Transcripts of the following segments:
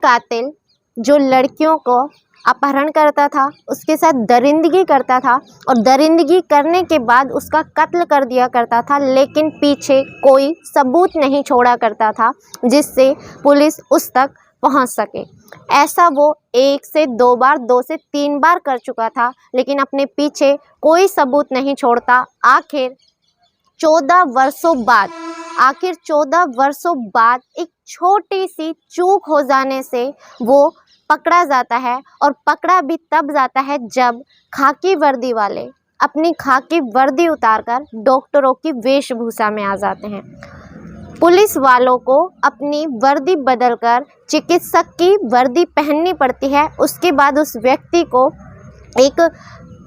कातिल जो लड़कियों को अपहरण करता था, उसके साथ दरिंदगी करता था और दरिंदगी करने के बाद उसका कत्ल कर दिया करता था, लेकिन पीछे कोई सबूत नहीं छोड़ा करता था जिससे पुलिस उस तक पहुंच सके। ऐसा वो 1 से 2 बार, 2 से 3 बार कर चुका था, लेकिन अपने पीछे कोई सबूत नहीं छोड़ता। आखिर 14 वर्षों बाद एक छोटी सी चूक हो जाने से वो पकड़ा जाता है, और पकड़ा भी तब जाता है जब खाकी वर्दी वाले अपनी खाकी वर्दी उतारकर डॉक्टरों की वेशभूषा में आ जाते हैं। पुलिस वालों को अपनी वर्दी बदलकर चिकित्सक की वर्दी पहननी पड़ती है। उसके बाद उस व्यक्ति को एक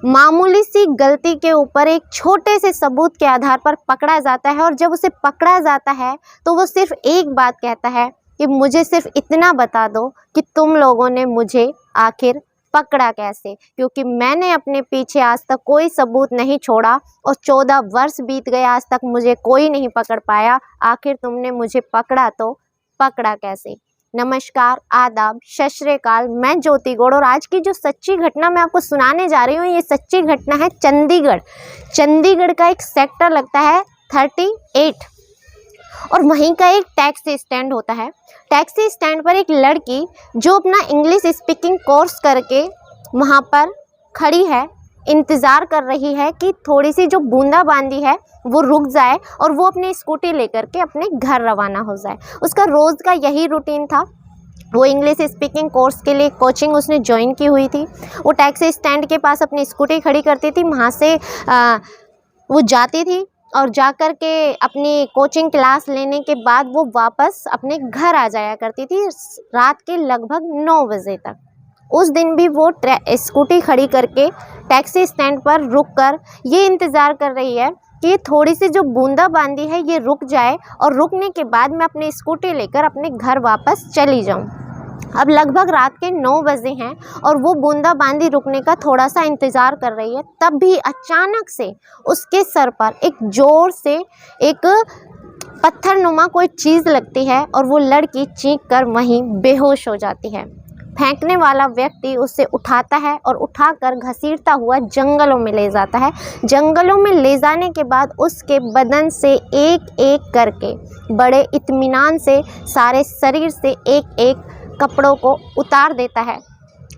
मामूली सी गलती के ऊपर एक छोटे से सबूत के आधार पर पकड़ा जाता है, और जब उसे पकड़ा जाता है तो वो सिर्फ एक बात कहता है कि मुझे सिर्फ इतना बता दो कि तुम लोगों ने मुझे आखिर पकड़ा कैसे, क्योंकि मैंने अपने पीछे आज तक कोई सबूत नहीं छोड़ा और 14 वर्ष बीत गए, आज तक मुझे कोई नहीं पकड़ पाया। आखिर तुमने मुझे पकड़ा तो पकड़ा कैसे। नमस्कार, आदाब, सत श्री अकाल। मैं ज्योति गौड़, और आज की जो सच्ची घटना मैं आपको सुनाने जा रही हूँ, ये सच्ची घटना है चंडीगढ़ का एक सेक्टर लगता है 38, और वहीं का एक टैक्सी स्टैंड होता है। टैक्सी स्टैंड पर एक लड़की जो अपना इंग्लिश स्पीकिंग कोर्स करके वहाँ पर खड़ी है, इंतज़ार कर रही है कि थोड़ी सी जो बूंदाबांदी है वो रुक जाए और वो अपनी स्कूटी लेकर के अपने घर रवाना हो जाए। उसका रोज़ का यही रूटीन था। वो इंग्लिश स्पीकिंग कोर्स के लिए कोचिंग उसने ज्वाइन की हुई थी। वो टैक्सी स्टैंड के पास अपनी स्कूटी खड़ी करती थी, वहाँ से वो जाती थी और जाकर के अपनी कोचिंग क्लास लेने के बाद वो वापस अपने घर आ जाया करती थी रात के लगभग 9 बजे तक। उस दिन भी वो स्कूटी खड़ी करके टैक्सी स्टैंड पर रुककर ये इंतज़ार कर रही है कि थोड़ी सी जो बूंदाबांदी है ये रुक जाए, और रुकने के बाद मैं अपनी स्कूटी लेकर अपने घर वापस चली जाऊं। अब लगभग रात के 9 बजे हैं और वो बूंदाबांदी रुकने का थोड़ा सा इंतज़ार कर रही है। तब भी अचानक से उसके सर पर एक ज़ोर से एक पत्थरनुमा कोई चीज़ लगती है और वो लड़की चीख कर वहीं बेहोश हो जाती है। फेंकने वाला व्यक्ति उसे उठाता है और उठाकर घसीटता हुआ जंगलों में ले जाता है। जंगलों में ले जाने के बाद उसके बदन से एक एक करके बड़े इत्मीनान से सारे शरीर से एक एक कपड़ों को उतार देता है।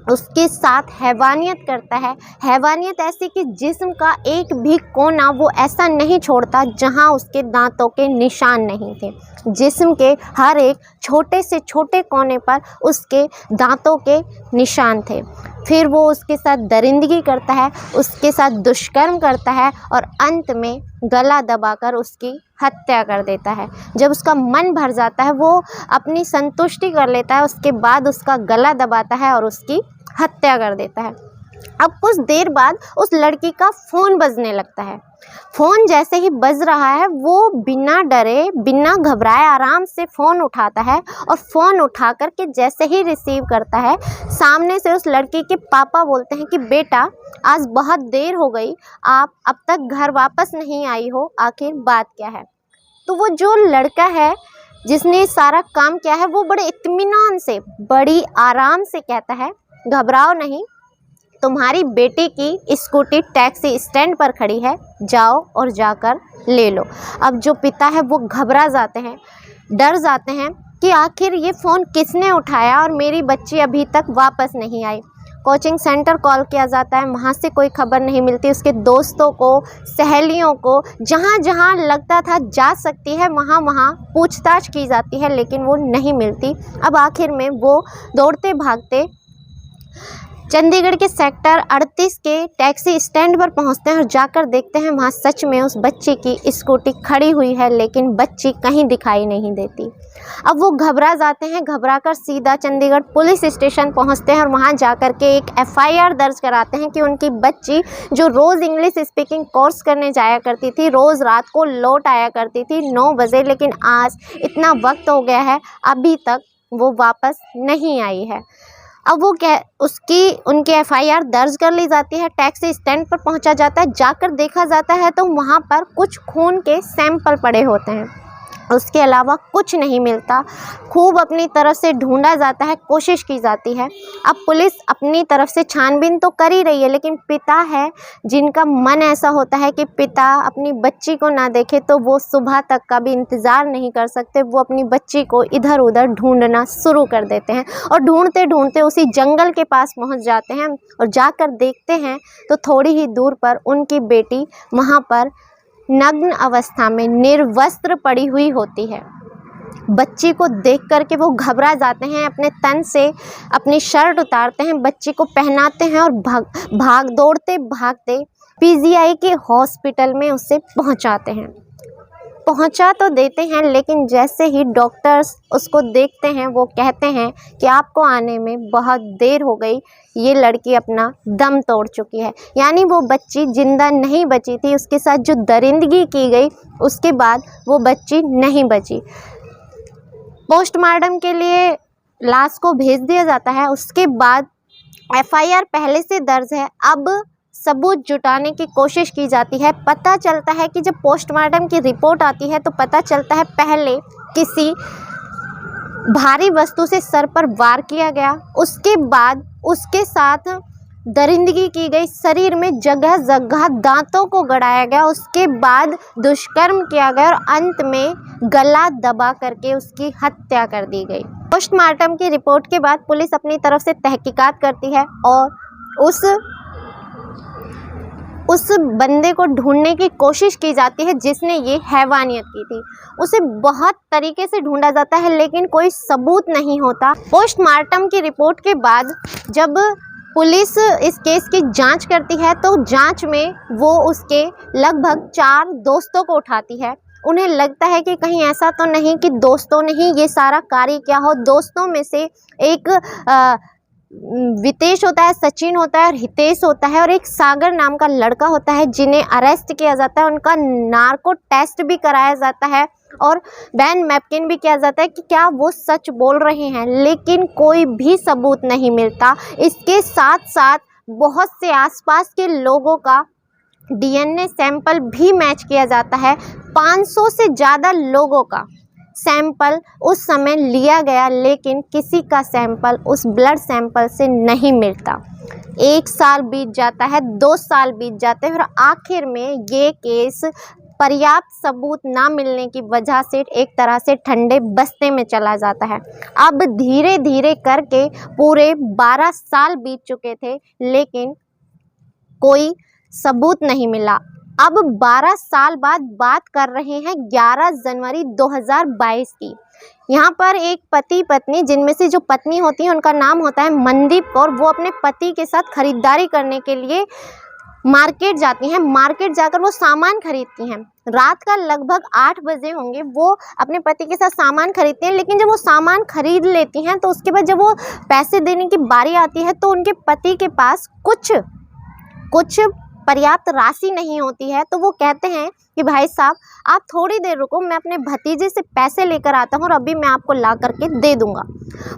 उसके साथ हैवानियत करता है। हैवानियत ऐसी कि जिस्म का एक भी कोना वो ऐसा नहीं छोड़ता जहां उसके दांतों के निशान नहीं थे। जिस्म के हर एक छोटे से छोटे कोने पर उसके दांतों के निशान थे। फिर वो उसके साथ दरिंदगी करता है, उसके साथ दुष्कर्म करता है और अंत में गला दबाकर उसकी हत्या कर देता है। जब उसका मन भर जाता है वो अपनी संतुष्टि कर लेता है, उसके बाद उसका गला दबाता है और उसकी हत्या कर देता है। अब कुछ देर बाद उस लड़की का फ़ोन बजने लगता है। फ़ोन जैसे ही बज रहा है वो बिना डरे बिना घबराए आराम से फ़ोन उठाता है, और फ़ोन उठा कर के जैसे ही रिसीव करता है सामने से उस लड़की के पापा बोलते हैं कि बेटा आज बहुत देर हो गई, आप अब तक घर वापस नहीं आई हो, आखिर बात क्या है। तो वो जो लड़का है जिसने सारा काम किया है वो बड़े इत्मीनान से बड़ी आराम से कहता है घबराओ नहीं, तुम्हारी बेटी की स्कूटी टैक्सी स्टैंड पर खड़ी है, जाओ और जाकर ले लो। अब जो पिता है वो घबरा जाते हैं, डर जाते हैं कि आखिर ये फ़ोन किसने उठाया और मेरी बच्ची अभी तक वापस नहीं आई। कोचिंग सेंटर कॉल किया जाता है, वहाँ से कोई खबर नहीं मिलती। उसके दोस्तों को, सहेलियों को, जहाँ जहाँ लगता था जा सकती है वहाँ वहाँ पूछताछ की जाती है, लेकिन वो नहीं मिलती। अब आखिर में वो दौड़ते भागते चंडीगढ़ के सेक्टर 38 के टैक्सी स्टैंड पर पहुंचते हैं और जाकर देखते हैं वहां सच में उस बच्ची की स्कूटी खड़ी हुई है, लेकिन बच्ची कहीं दिखाई नहीं देती। अब वो घबरा जाते हैं, घबराकर सीधा चंडीगढ़ पुलिस स्टेशन पहुंचते हैं और वहां जाकर के एक FIR दर्ज कराते हैं कि उनकी बच्ची जो रोज़ इंग्लिश स्पीकिंग कोर्स करने जाया करती थी, रोज़ रात को लौट आया करती थी 9 बजे, लेकिन आज इतना वक्त हो गया है अभी तक वो वापस नहीं आई है। अब वो उनके FIR दर्ज कर ली जाती है, टैक्सी स्टैंड पर पहुंचा जाता है। जाकर देखा जाता है तो वहाँ पर कुछ खून के सैंपल पड़े होते हैं। उसके अलावा कुछ नहीं मिलता। खूब अपनी तरफ से ढूंढा जाता है, कोशिश की जाती है। अब पुलिस अपनी तरफ से छानबीन तो कर ही रही है, लेकिन पिता है जिनका मन ऐसा होता है कि पिता अपनी बच्ची को ना देखे तो वो सुबह तक का भी इंतज़ार नहीं कर सकते। वो अपनी बच्ची को इधर उधर ढूंढना शुरू कर देते हैं और ढूंढते ढूंढते उसी जंगल के पास पहुंच जाते हैं और जाकर देखते हैं तो थोड़ी ही दूर पर उनकी बेटी वहाँ पर नग्न अवस्था में निर्वस्त्र पड़ी हुई होती है। बच्ची को देख कर के वो घबरा जाते हैं, अपने तन से अपनी शर्ट उतारते हैं, बच्ची को पहनाते हैं और दौड़ते भागते पीजीआई के हॉस्पिटल में उसे पहुंचाते हैं। पहुंचा तो देते हैं, लेकिन जैसे ही डॉक्टर्स उसको देखते हैं वो कहते हैं कि आपको आने में बहुत देर हो गई, ये लड़की अपना दम तोड़ चुकी है। यानी वो बच्ची जिंदा नहीं बची थी, उसके साथ जो दरिंदगी की गई उसके बाद वो बच्ची नहीं बची। पोस्टमार्टम के लिए लाश को भेज दिया जाता है। उसके बाद एफआईआर पहले से दर्ज है, अब सबूत जुटाने की कोशिश की जाती है। पता चलता है कि जब पोस्टमार्टम की रिपोर्ट आती है तो पता चलता है पहले किसी भारी वस्तु से सर पर वार किया गया, उसके बाद उसके साथ दरिंदगी की गई, शरीर में जगह जगह दांतों को गड़ाया गया, उसके बाद दुष्कर्म किया गया और अंत में गला दबा करके उसकी हत्या कर दी गई। पोस्टमार्टम की रिपोर्ट के बाद पुलिस अपनी तरफ से तहकीकात करती है और उस बंदे को ढूंढने की कोशिश की जाती है जिसने ये हैवानियत की थी। उसे बहुत तरीके से ढूंढा जाता है लेकिन कोई सबूत नहीं होता। पोस्टमार्टम की रिपोर्ट के बाद जब पुलिस इस केस की जांच करती है तो जांच में वो उसके लगभग 4 दोस्तों को उठाती है। उन्हें लगता है कि कहीं ऐसा तो नहीं कि दोस्तों ने ही ये सारा कार्य किया हो। दोस्तों में से एक वितेश होता है, सचिन होता है और हितेश होता है और एक सागर नाम का लड़का होता है जिन्हें अरेस्ट किया जाता है। उनका नार्को टेस्ट भी कराया जाता है और बैन मैपकिन भी किया जाता है कि क्या वो सच बोल रहे हैं, लेकिन कोई भी सबूत नहीं मिलता। इसके साथ साथ बहुत से आसपास के लोगों का डीएनए सैंपल भी मैच किया जाता है। 500 से ज़्यादा लोगों का सैंपल उस समय लिया गया, लेकिन किसी का सैंपल उस ब्लड सैंपल से नहीं मिलता। 1 साल बीत जाता है, 2 साल बीत जाते हैं और आखिर में ये केस पर्याप्त सबूत ना मिलने की वजह से एक तरह से ठंडे बस्ते में चला जाता है। अब धीरे धीरे करके पूरे 12 साल बीत चुके थे, लेकिन कोई सबूत नहीं मिला। अब 12 साल बाद बात कर रहे हैं 11 जनवरी 2022 की। यहाँ पर एक पति पत्नी, जिनमें से जो पत्नी होती है उनका नाम होता है मनदीप कौर, वो अपने पति के साथ खरीदारी करने के लिए मार्केट जाती हैं। मार्केट जाकर वो सामान खरीदती हैं। रात का लगभग 8 बजे होंगे, वो अपने पति के साथ सामान खरीदती हैं। लेकिन जब वो सामान खरीद लेती हैं तो उसके बाद जब वो पैसे देने की बारी आती है तो उनके पति के पास कुछ पर्याप्त राशि नहीं होती है। तो वो कहते हैं कि भाई साहब आप थोड़ी देर रुको, मैं अपने भतीजे से पैसे लेकर आता हूँ और अभी मैं आपको ला करके दे दूँगा।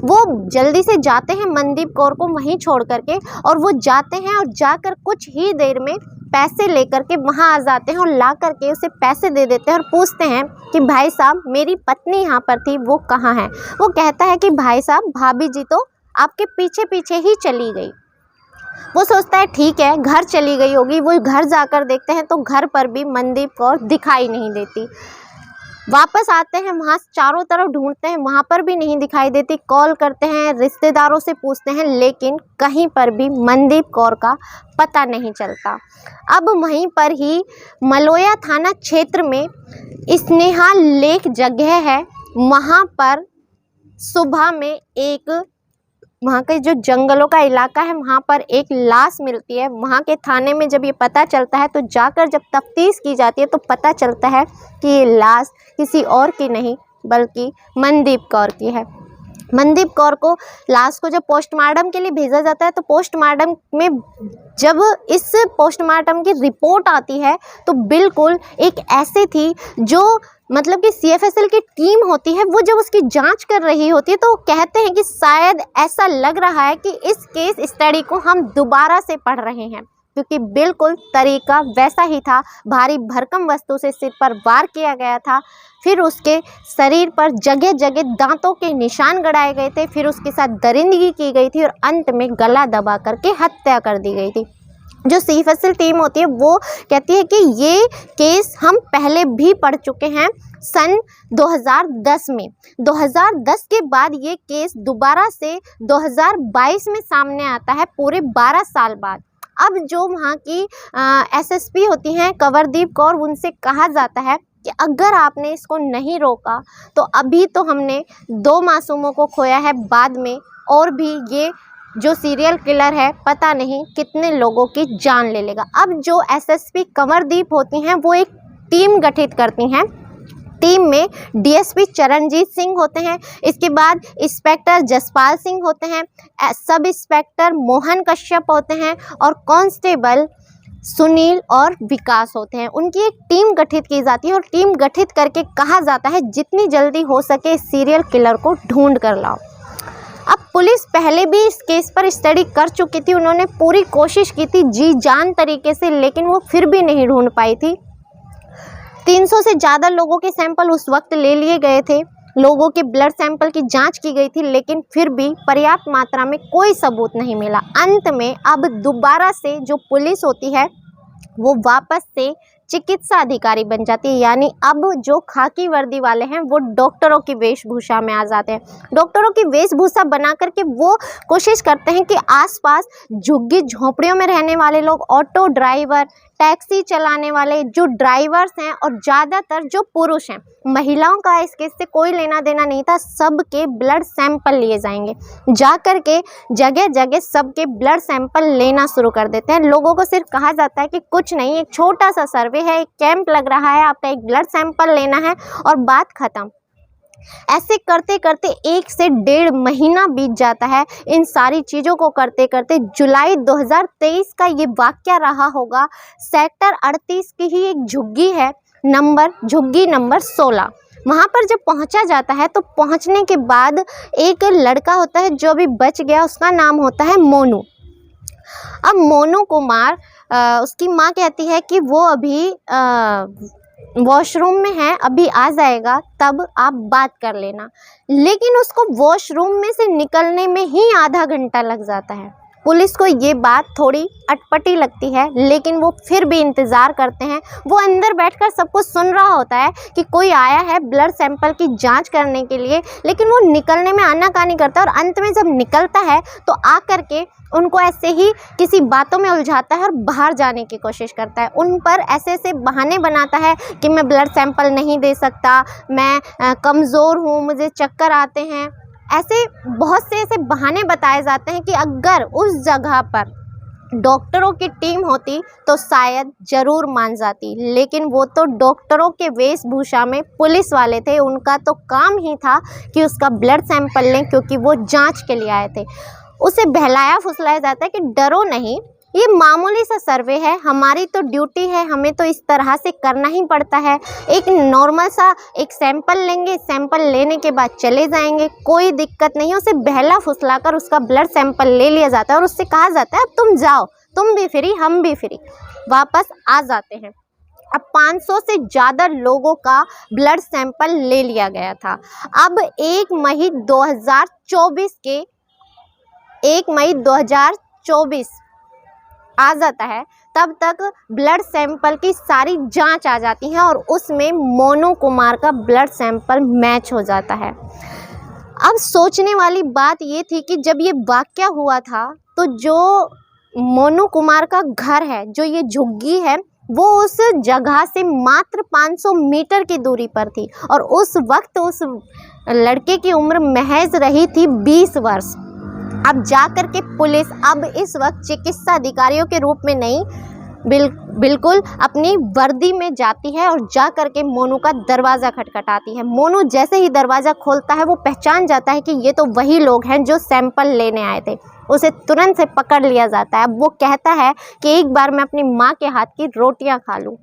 वो जल्दी से जाते हैं मनदीप कौर को वहीं छोड़ करके, और वो जाते हैं और जाकर कुछ ही देर में पैसे लेकर के वहाँ आ जाते हैं और ला करके उसे पैसे दे देते हैं और पूछते हैं कि भाई साहब मेरी पत्नी यहाँ पर थी, वो कहाँ है। वो कहता है कि भाई साहब भाभी जी तो आपके पीछे पीछे ही चली गई। वो सोचता है ठीक है घर चली गई होगी। वो घर जाकर देखते हैं तो घर पर भी मनदीप कौर दिखाई नहीं देती। वापस आते हैं, वहाँ चारों तरफ ढूंढते हैं, वहाँ पर भी नहीं दिखाई देती। कॉल करते हैं, रिश्तेदारों से पूछते हैं, लेकिन कहीं पर भी मनदीप कौर का पता नहीं चलता। अब वहीं पर ही मलोया थाना क्षेत्र में स्नेहा लेक जगह है, वहाँ पर सुबह में वहाँ के जो जंगलों का इलाका है वहाँ पर एक लाश मिलती है। वहाँ के थाने में जब ये पता चलता है तो जाकर जब तफ्तीश की जाती है तो पता चलता है कि ये लाश किसी और की नहीं बल्कि मनदीप कौर की है। मनदीप कौर को लाश को जब पोस्टमार्टम के लिए भेजा जाता है तो पोस्टमार्टम में जब इस पोस्टमार्टम की रिपोर्ट आती है तो बिल्कुल एक ऐसी थी जो मतलब कि सीएफएसएल की टीम होती है, वो जब उसकी जांच कर रही होती है तो कहते हैं कि शायद ऐसा लग रहा है कि इस केस स्टडी को हम दोबारा से पढ़ रहे हैं। क्योंकि बिल्कुल तरीका वैसा ही था। भारी भरकम वस्तु से सिर पर वार किया गया था, फिर उसके शरीर पर जगह जगह दांतों के निशान गड़ाए गए थे, फिर उसके साथ दरिंदगी की गई थी और अंत में गला दबा करके हत्या कर दी गई थी। जो सीफसल टीम होती है वो कहती है कि ये केस हम पहले भी पढ़ चुके हैं सन 2010 में। 2010 के बाद ये केस दोबारा से 2022 में सामने आता है, पूरे 12 साल बाद। अब जो वहाँ की एसएसपी होती हैं कंवरदीप कौर, उनसे कहा जाता है कि अगर आपने इसको नहीं रोका तो अभी तो हमने 2 मासूमों को खोया है, बाद में और भी ये जो सीरियल किलर है पता नहीं कितने लोगों की जान ले लेगा। अब जो एसएसपी कंवरदीप होती हैं वो एक टीम गठित करती हैं। टीम में डीएसपी चरणजीत सिंह होते हैं, इसके बाद इंस्पेक्टर जसपाल सिंह होते हैं, सब इंस्पेक्टर मोहन कश्यप होते हैं और कांस्टेबल सुनील और विकास होते हैं। उनकी एक टीम गठित की जाती है और टीम गठित करके कहा जाता है जितनी जल्दी हो सके इस सीरियल किलर को ढूंढ कर लाओ। अब पुलिस पहले भी इस केस पर स्टडी कर चुकी थी, उन्होंने पूरी कोशिश की थी जी जान तरीके से, लेकिन वो फिर भी नहीं ढूंढ पाई थी। 300 से ज़्यादा लोगों के सैंपल उस वक्त ले लिए गए थे, लोगों के ब्लड सैंपल की जांच की गई थी, लेकिन फिर भी पर्याप्त मात्रा में कोई सबूत नहीं मिला। अंत में अब दोबारा से जो पुलिस होती है वो वापस से चिकित्सा अधिकारी बन जाती है, यानी अब जो खाकी वर्दी वाले हैं वो डॉक्टरों की वेशभूषा में आ जाते हैं। डॉक्टरों की वेशभूषा बना करके वो कोशिश करते हैं कि आसपास झुग्गी झोंपड़ियों में रहने वाले लोग, ऑटो ड्राइवर, टैक्सी चलाने वाले जो ड्राइवर्स हैं और ज़्यादातर जो पुरुष हैं, महिलाओं का इस केस से कोई लेना देना नहीं था, सबके ब्लड सैंपल लिए जाएंगे। जा कर के जगह जगह सबके ब्लड सैंपल लेना शुरू कर देते हैं। लोगों को सिर्फ कहा जाता है कि कुछ नहीं, एक छोटा सा सर्वे है, एक कैंप लग रहा है, आपका एक ब्लड सैंपल लेना है और बात खत्म। ऐसे करते करते 1 से 1.5 महीना बीत जाता है। इन सारी चीज़ों को करते करते जुलाई 2023 का ये वाक़या रहा होगा। सेक्टर 38 की ही एक झुग्गी है, झुग्गी नंबर 16। वहाँ पर जब पहुँचा जाता है तो पहुँचने के बाद एक लड़का होता है जो अभी बच गया, उसका नाम होता है मोनू। अब मोनू कुमार, उसकी माँ कहती है कि वो अभी वॉशरूम में है, अभी आ जाएगा तब आप बात कर लेना, लेकिन उसको वॉशरूम में से निकलने में ही आधा घंटा लग जाता है। पुलिस को ये बात थोड़ी अटपटी लगती है, लेकिन वो फिर भी इंतज़ार करते हैं। वो अंदर बैठकर सब कुछ सुन रहा होता है कि कोई आया है ब्लड सैंपल की जांच करने के लिए, लेकिन वो निकलने में आनाकानी करता है और अंत में जब निकलता है तो आकर के उनको ऐसे ही किसी बातों में उलझाता है और बाहर जाने की कोशिश करता है। उन पर ऐसे ऐसे बहाने बनाता है कि मैं ब्लड सैंपल नहीं दे सकता, मैं कमज़ोर हूँ, मुझे चक्कर आते हैं। ऐसे बहुत से ऐसे बहाने बताए जाते हैं कि अगर उस जगह पर डॉक्टरों की टीम होती तो शायद ज़रूर मान जाती, लेकिन वो तो डॉक्टरों के वेशभूषा में पुलिस वाले थे। उनका तो काम ही था कि उसका ब्लड सैंपल लें, क्योंकि वो जांच के लिए आए थे। उसे बहलाया फुसलाया जाता है कि डरो नहीं, ये मामूली सा सर्वे है, हमारी तो ड्यूटी है, हमें तो इस तरह से करना ही पड़ता है। एक नॉर्मल सा एक सैंपल लेंगे, सैंपल लेने के बाद चले जाएंगे, कोई दिक्कत नहीं है। उसे बहला फुसला कर उसका ब्लड सैंपल ले लिया जाता है और उससे कहा जाता है अब तुम जाओ, तुम भी फ्री, हम भी फ्री, वापस आ जाते हैं। अब 500 से ज़्यादा लोगों का ब्लड सैंपल ले लिया गया था। अब 1 मई 2024 आ जाता है, तब तक ब्लड सैंपल की सारी जांच आ जाती है और उसमें मोनू कुमार का ब्लड सैंपल मैच हो जाता है। अब सोचने वाली बात ये थी कि जब ये वाक़या हुआ था तो जो मोनू कुमार का घर है, जो ये झुग्गी है, वो उस जगह से मात्र 500 मीटर की दूरी पर थी और उस वक्त उस लड़के की उम्र महज रही थी 20 वर्ष। अब जाकर के पुलिस अब इस वक्त चिकित्सा अधिकारियों के रूप में नहीं, बिल्कुल अपनी वर्दी में जाती है और जा कर के मोनू का दरवाज़ा खटखटाती है। मोनू जैसे ही दरवाज़ा खोलता है वो पहचान जाता है कि ये तो वही लोग हैं जो सैंपल लेने आए थे। उसे तुरंत से पकड़ लिया जाता है। अब वो कहता है कि एक बार मैं अपनी माँ के हाथ की रोटियां खा लूँ।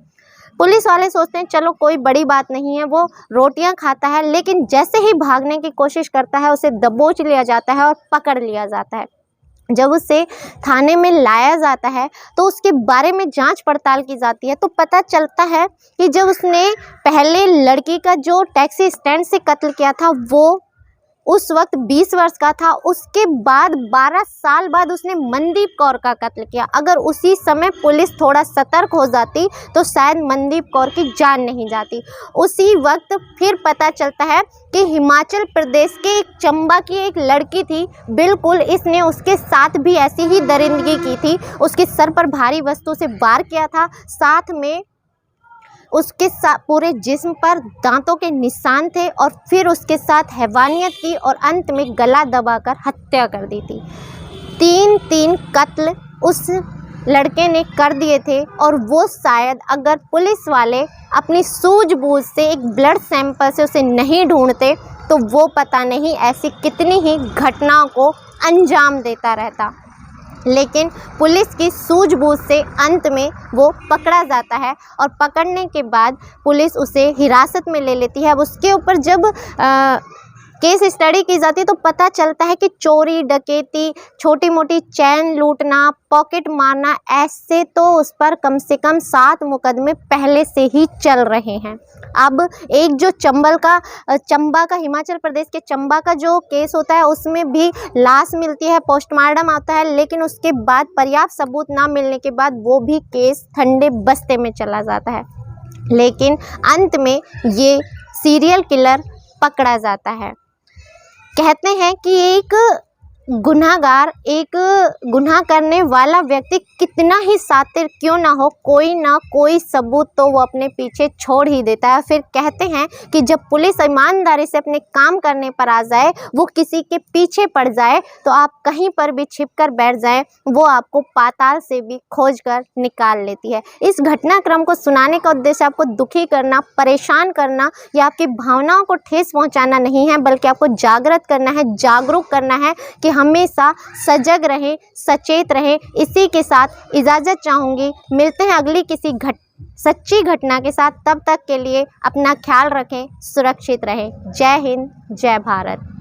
पुलिस वाले सोचते हैं चलो कोई बड़ी बात नहीं है, वो रोटियां खाता है, लेकिन जैसे ही भागने की कोशिश करता है उसे दबोच लिया जाता है और पकड़ लिया जाता है। जब उसे थाने में लाया जाता है तो उसके बारे में जांच पड़ताल की जाती है, तो पता चलता है कि जब उसने पहले लड़की का जो टैक्सी स्टैंड से कत्ल किया था वो उस वक्त 20 वर्ष का था। उसके बाद 12 साल बाद उसने मनदीप कौर का कत्ल किया। अगर उसी समय पुलिस थोड़ा सतर्क हो जाती तो शायद मनदीप कौर की जान नहीं जाती। उसी वक्त फिर पता चलता है कि हिमाचल प्रदेश के एक चंबा की एक लड़की थी, बिल्कुल इसने उसके साथ भी ऐसी ही दरिंदगी की थी। उसके सर पर भारी वस्तु से वार किया था, साथ में उसके पूरे जिस्म पर दांतों के निशान थे और फिर उसके साथ हैवानियत की और अंत में गला दबाकर हत्या कर दी थी। 3 कत्ल उस लड़के ने कर दिए थे और वो शायद अगर पुलिस वाले अपनी सूझबूझ से एक ब्लड सैंपल से उसे नहीं ढूंढते तो वो पता नहीं ऐसी कितनी ही घटनाओं को अंजाम देता रहता। लेकिन पुलिस की सूझबूझ से अंत में वो पकड़ा जाता है और पकड़ने के बाद पुलिस उसे हिरासत में ले लेती है। अब उसके ऊपर जब केस स्टडी की जाती है तो पता चलता है कि चोरी, डकैती, छोटी मोटी चैन लूटना, पॉकेट मारना, ऐसे तो उस पर कम से कम 7 मुकदमे पहले से ही चल रहे हैं। अब एक जो चंबा का हिमाचल प्रदेश के चंबा का जो केस होता है उसमें भी लाश मिलती है, पोस्टमार्टम आता है, लेकिन उसके बाद पर्याप्त सबूत ना मिलने के बाद वो भी केस ठंडे बस्ते में चला जाता है। लेकिन अंत में ये सीरियल किलर पकड़ा जाता है। कहते हैं कि एक गुनहगार, एक गुनाह करने वाला व्यक्ति कितना ही शातिर क्यों ना हो, कोई ना कोई सबूत तो वो अपने पीछे छोड़ ही देता है। फिर कहते हैं कि जब पुलिस ईमानदारी से अपने काम करने पर आ जाए, वो किसी के पीछे पड़ जाए तो आप कहीं पर भी छिपकर बैठ जाएं, वो आपको पाताल से भी खोज कर निकाल लेती है। इस घटनाक्रम को सुनाने का उद्देश्य आपको दुखी करना, परेशान करना या आपकी भावनाओं को ठेस पहुंचाना नहीं है, बल्कि आपको जागृत करना है, जागरूक करना है कि हमेशा सजग रहें, सचेत रहें। इसी के साथ इजाज़त चाहूँगी। मिलते हैं अगली किसी सच्ची घटना के साथ। तब तक के लिए अपना ख्याल रखें, सुरक्षित रहें। जय हिंद, जय भारत।